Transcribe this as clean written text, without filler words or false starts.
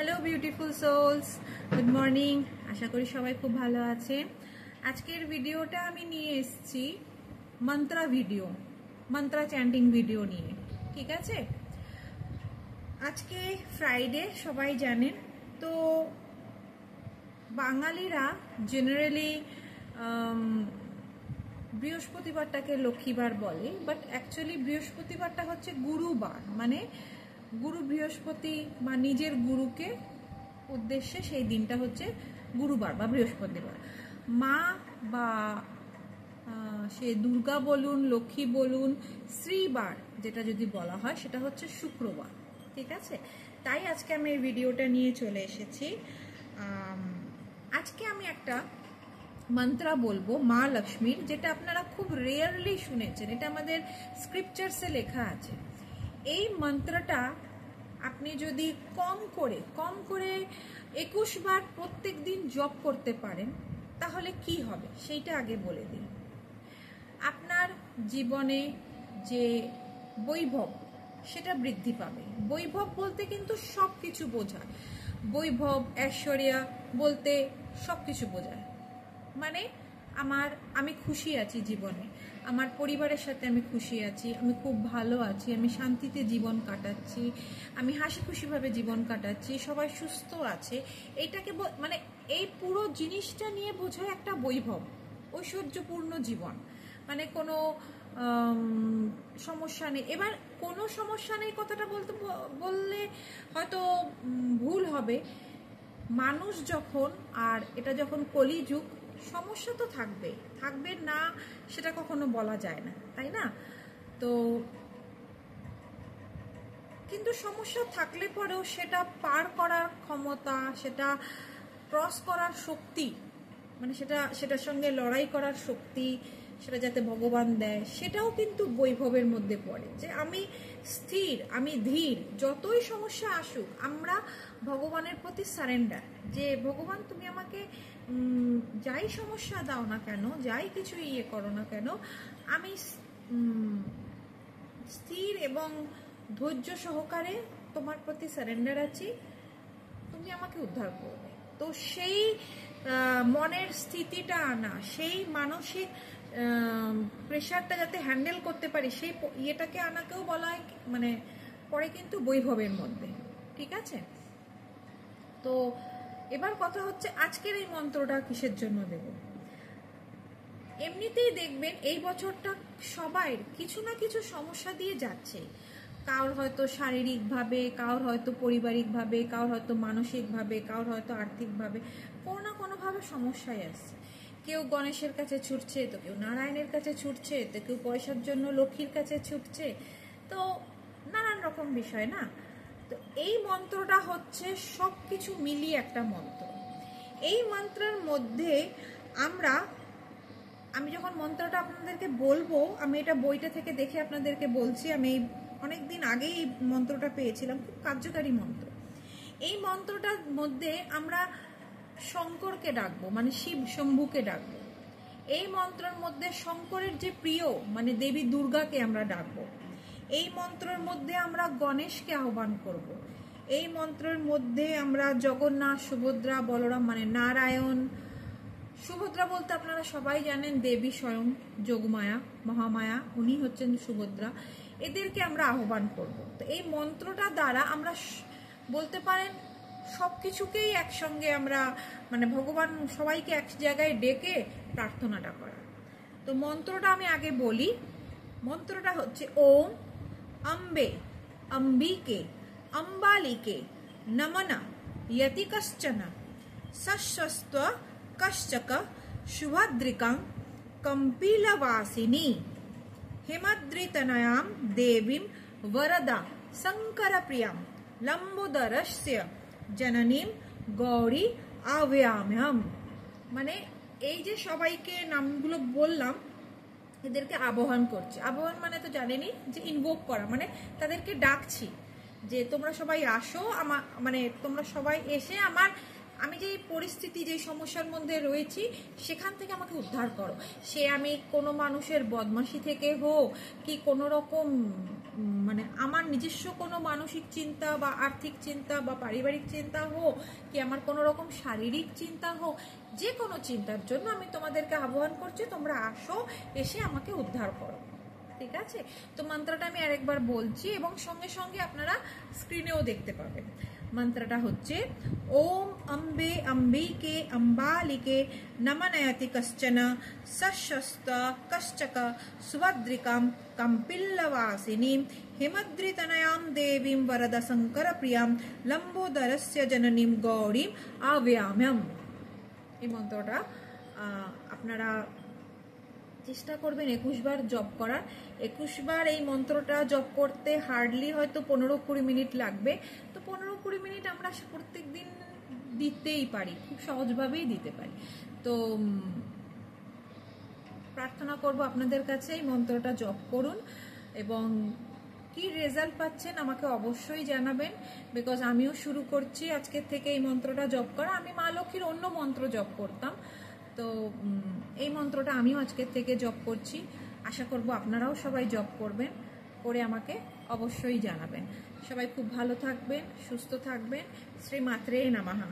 Hello beautiful souls good morning आशा करी सबाई खूब भालो आछेन। आजकेर भिडियोटा आमी निये एसेछि mantra video mantra chanting video निये। ठीक आछे, आजके फ्राइडे सबाई जानेन तो बांगालीरा जेनारेली बृहस्पतिबारटाके लक्ष्मीबार बोले, बाट एक्चुअली बृहस्पतिबारटा होच्छे गुरुबार, माने गुरु बृहस्पति बा निजेर गुरुके उद्देश्ये सेई दिनटा होच्छे गुरुबार बा बृहस्पतिबार। मा बा से दुर्गा बोलुन लक्ष्मी बोलुन श्रीबार जेटा जोदि बला हय सेटा होच्छे शुक्रबार। ठीक आछे, ताई आजके आमि एई भिडियोटा निये चले एसेछि। आजके आमि एकटा मंत्रा बोलबो मा लक्ष्मीर, जेटा आपनारा खूब रेयारलि शुनेछेन, एटा आमादेर स्क्रिप्चार्से लेखा आछे। এই মন্ত্রটা আপনি যদি কম করে 21 বার প্রত্যেক দিন জপ করতে পারেন তাহলে কি হবে সেইটা আগে বলে দিই। আপনার জীবনে যে বৈভব সেটা বৃদ্ধি পাবে। বৈভব বলতে কিন্তু সবকিছু বোঝায়, বৈভব ঐশ্বরিয়া বলতে সবকিছু বোঝায়। মানে আমি খুশি আছি জীবনে, আমার পরিবারের সাথে আমি খুশি আছি, আমি খুব ভালো আছি, আমি শান্তিতে জীবন কাটাচ্ছি, আমি হাসি খুশিভাবে জীবন কাটাচ্ছি, সবাই সুস্থ আছে, এইটাকে মানে এই পুরো জিনিসটা নিয়ে বোঝায় একটা বৈভব, ঐশ্বর্যপূর্ণ জীবন। মানে কোনো সমস্যা নেই। এবার কোনো সমস্যা নেই কথাটা বললে হয়তো ভুল হবে। মানুষ যখন, আর এটা যখন কলিযুগ, সমস্যা তো থাকবে না সেটা কখনো বলা যায় না, তাই না? তো কিন্তু সমস্যা থাকলে পরেও সেটা পার করার ক্ষমতা, সেটা ক্রস করার শক্তি, মানে সেটার সঙ্গে লড়াই করার শক্তি, সেটা যাতে ভগবান দেয়, সেটাও কিন্তু বৈভবের মধ্যে পড়ে। যে আমি স্থির, আমি ধীর, যতই সমস্যা আসুক আমরা ভগবানের প্রতি সারেন্ডার, যে ভগবান তুমি আমাকে যাই সমস্যা দাও না কেন, যাই কিছু করো না কেন, আমি স্থির এবং ধৈর্য সহকারে তোমার প্রতি সারেন্ডার আছি, তুমি আমাকে উদ্ধার করবে। তো সেই মনের স্থিতিটা আনা, সেই মানসিক প্রেশারটা যাতে হ্যান্ডেল করতে পারি, সেই ইয়েটাকে আনাকেও বলা হয়, মানে পরে কিন্তু বৈভবের মধ্যে। ঠিক আছে, তো এবার কথা হচ্ছে আজকের এই মন্ত্রটা কিসের জন্য দেব। এমনিতেই দেখবেন এই বছরটা সবাই কিছু না কিছু সমস্যা দিয়ে যাচ্ছে। কারোর হয়তো শারীরিকভাবে, কারোর হয়তো পারিবারিকভাবে, কারোর হয়তো মানসিকভাবে, কারোর হয়তো আর্থিকভাবে, কোনো না কোনোভাবে সমস্যায় আসছে। কেউ গণেশের কাছে ছুটছে, তো কেউ নারায়ণের কাছে ছুটছে, তো কেউ পয়সার জন্য লক্ষ্মীর কাছে ছুটছে, তো নানান রকম বিষয় না। তো এই মন্ত্রটা হচ্ছে সব কিছু মিলিয়ে একটা মন্ত্র। এই মন্ত্রের মধ্যে আমি যখন মন্ত্রটা আপনাদেরকে বলবো, আমি এটা বইটা থেকে দেখে আপনাদেরকে বলছি, আমি অনেকদিন আগেই এই মন্ত্রটা পেয়েছিলাম, খুব কার্যকারী মন্ত্র। এই মন্ত্রটার মধ্যে আমরা শঙ্করকে ডাকবো, মানে শিব শম্ভুকে ডাকবো। এই মন্ত্রের মধ্যে শঙ্করের যে প্রিয়, মানে দেবী দুর্গাকে আমরা ডাকবো। এই মন্ত্রের মধ্যে আমরা গণেশকে আহ্বান করব। এই মন্ত্রের মধ্যে আমরা জগন্নাথ, সুভদ্রা, বলরাম, মানে নারায়ণ, সুভদ্রা বলতে আপনারা সবাই জানেন দেবী স্বয়ং যোগমায়া, মহামায়া, উনি হচ্ছেন সুভদ্রা, এদেরকে আমরা আহ্বান করব। তো এই মন্ত্রটা দ্বারা আমরা বলতে পারেন সবকিছুকেই একসঙ্গে আমরা, মানে ভগবান সবাইকে এক জায়গায় ডেকে প্রার্থনাটা করা। তো মন্ত্রটা আমি আগে বলি। মন্ত্রটা হচ্ছে ওম अम्बे अम्बिके अम्बालिके नमना यति कश्चन सस्वस्त्व कश्चक शुभद्रिकां कम्पीलवासिनी हिमद्रितनयां देवीं वरदा शंकरप्रियां लंबोदरस्य जननीं गौरी आव्याम्यहम्। মানে এই যে সবাইকে নামগুলো বললাম, এদেরকে আহ্বান করছি। আহ্বান মানে তো জানেনই যে ইনভোক করা, মানে তাদেরকে ডাকছি যে তোমরা সবাই আসো, মানে তোমরা সবাই এসে আমি যে পরিস্থিতি, যে সমস্যার মধ্যে রয়েছি সেখান থেকে আমাকে উদ্ধার করো। সে আমি কোনো মানুষের বদমাশি থেকে হোক, কি কোনো রকম মানে আমার নিজস্ব কোনো মানসিক চিন্তা বা আর্থিক চিন্তা বা পারিবারিক চিন্তা হোক, কি আমার কোনো রকম শারীরিক চিন্তা হোক, যে কোনো চিন্তার জন্য আমি তোমাদেরকে আহ্বান করছি, তোমরা আসো, এসে আমাকে উদ্ধার করো। ঠিক আছে? তো মন্ত্রটা আমি আরেকবার বলছি এবং সঙ্গে সঙ্গে আপনারা স্ক্রিনেও দেখতে পাবেন। মন্ত্রটা হচ্ছে ওম অম্বে অম্বিকে অম্বালিকে নমনয়তি কশ্চন সশস্ত কশ্চক সুভদ্রিকাম কম্পিল্লবাসিনীম হিমদ্রিতনয়াম দেবীম বরদ শঙ্কর প্রিয়াম লম্বোদরস্য জননীম গৌরীম আব্যাম্যম। এই মন্ত্রটা আপনারা চেষ্টা করবেন 21 বার জপ করার। 21 বার এই মন্ত্রটা জপ করতে হার্ডলি হয়তো 15-20 মিনিট লাগবে। তো 15-20 মিনিট আমরা প্রত্যেক দিন দিতেই পারি, খুব সহজভাবেই দিতে পারি। তো প্রার্থনা করব আপনাদের কাছে এই মন্ত্রটা জপ করুন এবং কি রেজাল্ট পাচ্ছেন আমাকে অবশ্যই জানাবেন, বিকজ আমিও শুরু করছি আজকের থেকে এই মন্ত্রটা জপ করা। আমি মা লক্ষ্মীর অন্য মন্ত্র জপ করতাম, তো এই মন্ত্রটা আমিও আজকের থেকে জপ করছি। আশা করব আপনারাও সবাই জপ করবেন, করে আমাকে অবশ্যই জানাবেন। সবাই খুব ভালো থাকবেন, সুস্থ থাকবেন। শ্রী মাত্রে নমঃ।